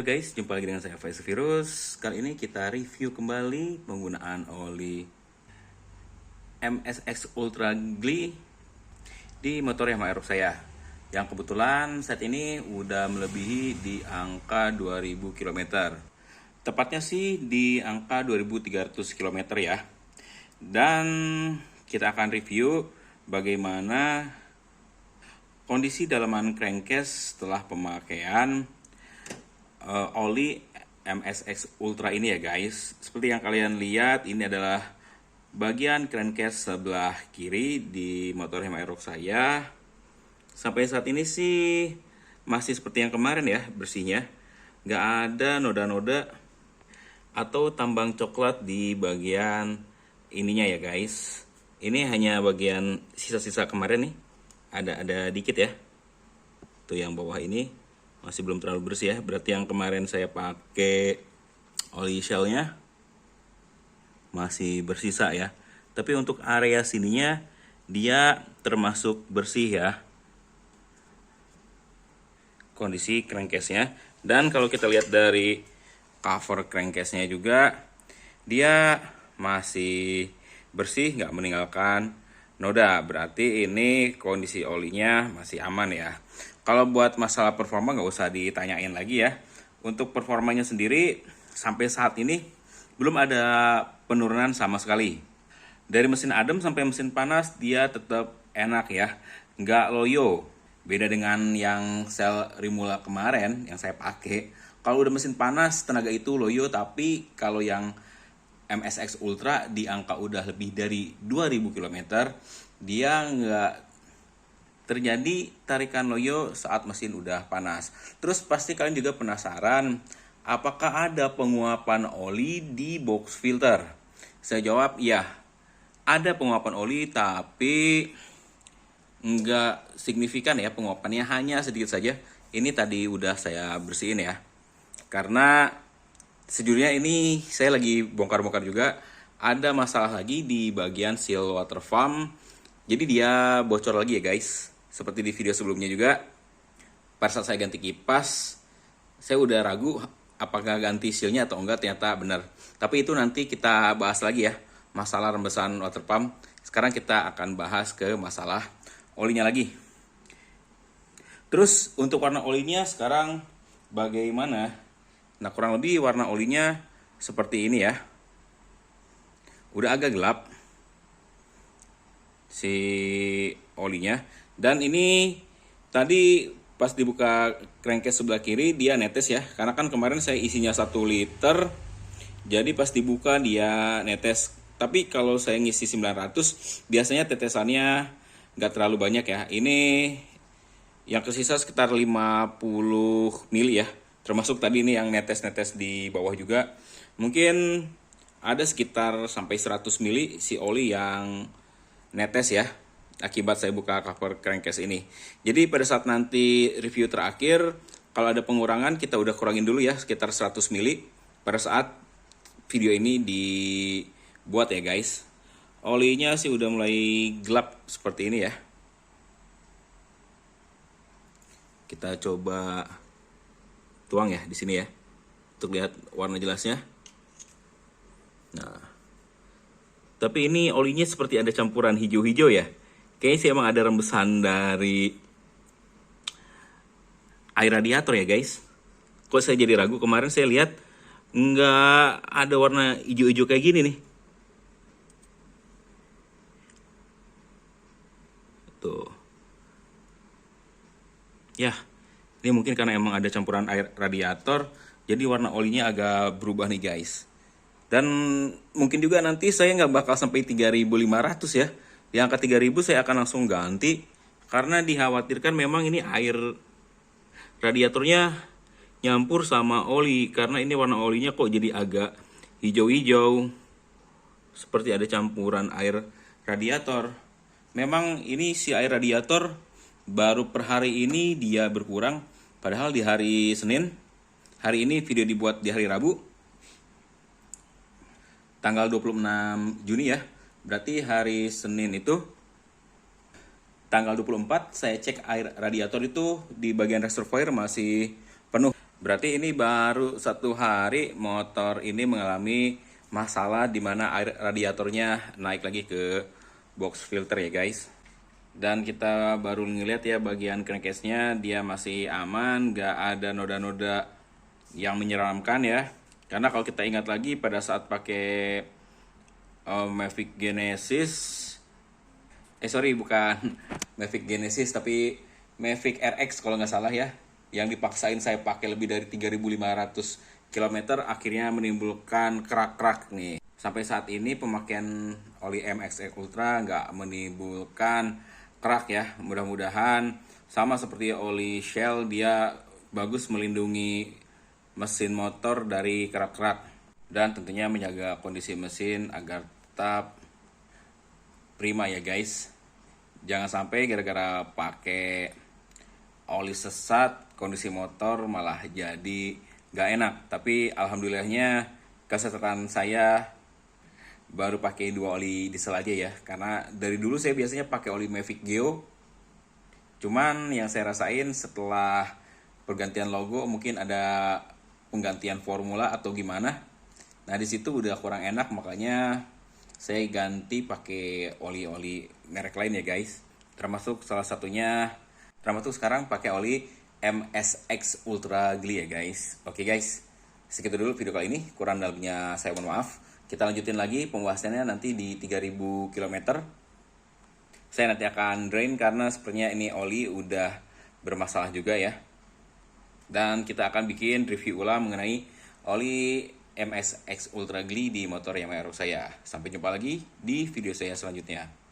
guys, jumpa lagi dengan saya Faiz Virus. Kali ini kita review kembali penggunaan oli MSX Ultra Gli di motor Yamaha Aerox saya, yang kebetulan saat ini udah melebihi di angka 2000 km. Tepatnya sih di angka 2300 km ya. Dan kita akan review bagaimana kondisi dalaman crankcase setelah pemakaian oli MSX Ultra ini ya guys. Seperti yang kalian lihat, ini adalah bagian crankcase sebelah kiri di motor Yamaha Aerox saya. Sampai saat ini sih masih seperti yang kemarin ya bersihnya. Nggak ada noda-noda atau tambang coklat di bagian ininya ya guys. Ini hanya bagian sisa-sisa kemarin nih. Ada dikit ya. Tuh yang bawah ini masih belum terlalu bersih ya. Berarti yang kemarin saya pakai oli shellnya masih bersisa ya. Tapi untuk area sininya dia termasuk bersih ya kondisi crankcase-nya. Dan kalau kita lihat dari cover crankcase-nya juga, dia masih bersih, nggak meninggalkan noda. Berarti ini kondisi olinya masih aman ya. Kalau buat masalah performa nggak usah ditanyain lagi ya. Untuk performanya sendiri sampai saat ini belum ada penurunan sama sekali. Dari mesin adem sampai mesin panas dia tetap enak ya, nggak loyo. Beda dengan yang sel Rimula kemarin yang saya pakai. Kalau udah mesin panas tenaga itu loyo, tapi kalau yang MSX Ultra di angka udah lebih dari 2000 km, dia nggak terjadi tarikan loyo saat mesin udah panas. Terus pasti kalian juga penasaran, apakah ada penguapan oli di box filter? Saya jawab, ya, ada penguapan oli, tapi nggak signifikan ya penguapannya, hanya sedikit saja. Ini tadi udah saya bersihin ya. Karena sejujurnya ini saya lagi bongkar-bongkar juga, ada masalah lagi di bagian seal water pump. Jadi dia bocor lagi ya guys. Seperti di video sebelumnya juga, pada saat saya ganti kipas, saya udah ragu apakah ganti sealnya atau enggak, ternyata benar. Tapi itu nanti kita bahas lagi ya, masalah rembesan water pump. Sekarang kita akan bahas ke masalah olinya lagi. Terus untuk warna olinya sekarang bagaimana? Nah, kurang lebih warna olinya seperti ini ya. Udah agak gelap si olinya. Dan ini tadi pas dibuka crankcase sebelah kiri dia netes ya. Karena kan kemarin saya isinya 1 liter. Jadi pas dibuka dia netes. Tapi kalau saya ngisi 900 biasanya tetesannya nggak terlalu banyak ya. Ini yang kesisa sekitar 50 mili ya. Termasuk tadi ini yang netes-netes di bawah juga. Mungkin ada sekitar sampai 100 mili si oli yang netes ya, akibat saya buka cover crankcase ini. Jadi pada saat nanti review terakhir, kalau ada pengurangan kita udah kurangin dulu ya, sekitar 100 mili pada saat video ini dibuat ya guys. Olinya sih udah mulai gelap seperti ini ya. Kita coba tuang ya di sini ya, untuk lihat warna jelasnya. Nah, tapi ini olinya seperti ada campuran hijau-hijau ya. Kayaknya sih emang ada rembesan dari air radiator ya guys. Kok saya jadi ragu, kemarin saya lihat nggak ada warna hijau-hijau kayak gini nih. Tuh. Ya, ini mungkin karena emang ada campuran air radiator, jadi warna olinya agak berubah nih guys. Dan mungkin juga nanti saya nggak bakal sampai 3500 ya. Di angka 3000 saya akan langsung ganti. Karena dikhawatirkan memang ini air radiatornya nyampur sama oli. Karena ini warna olinya kok jadi agak hijau-hijau, seperti ada campuran air radiator. Memang ini si air radiator baru per hari ini dia berkurang. Padahal di hari Senin, hari ini video dibuat di hari Rabu, tanggal 26 Juni ya. Berarti hari Senin itu tanggal 24 saya cek air radiator itu di bagian reservoir masih penuh. Berarti ini baru 1 hari motor ini mengalami masalah di mana air radiatornya naik lagi ke box filter ya guys. Dan kita baru ngeliat ya bagian crankcase-nya dia masih aman, gak ada noda-noda yang menyeramkan ya. Karena kalau kita ingat lagi pada saat pakai Mavic Genesis, bukan Mavic Genesis tapi Mavic RX kalau nggak salah ya, yang dipaksain saya pakai lebih dari 3.500 km akhirnya menimbulkan kerak-kerak nih. Sampai saat ini pemakaian oli MXX Ultra nggak menimbulkan kerak ya. Mudah-mudahan sama seperti oli Shell, dia bagus melindungi mesin motor dari kerak-kerak dan tentunya menjaga kondisi mesin agar tetap prima ya guys. Jangan sampai gara-gara pakai oli sesat kondisi motor malah jadi gak enak. Tapi alhamdulillahnya kesehatan saya baru pakai 2 oli diesel aja ya, karena dari dulu saya biasanya pakai oli Mavic Geo. Cuman yang saya rasain setelah pergantian logo mungkin ada penggantian formula atau gimana. Nah di situ udah kurang enak, makanya saya ganti pakai oli-oli merek lain ya guys. Termasuk sekarang pakai oli MSX Ultra Gli ya guys. Oke guys, segitu dulu video kali ini. Kurang dalamnya saya mohon maaf. Kita lanjutin lagi pembahasannya nanti di 3000 km. Saya nanti akan drain karena sepertinya ini oli udah bermasalah juga ya. Dan kita akan bikin review ulang mengenai oli MSX Ultra Gli di motor Yamaha RX saya. Sampai jumpa lagi di video saya selanjutnya.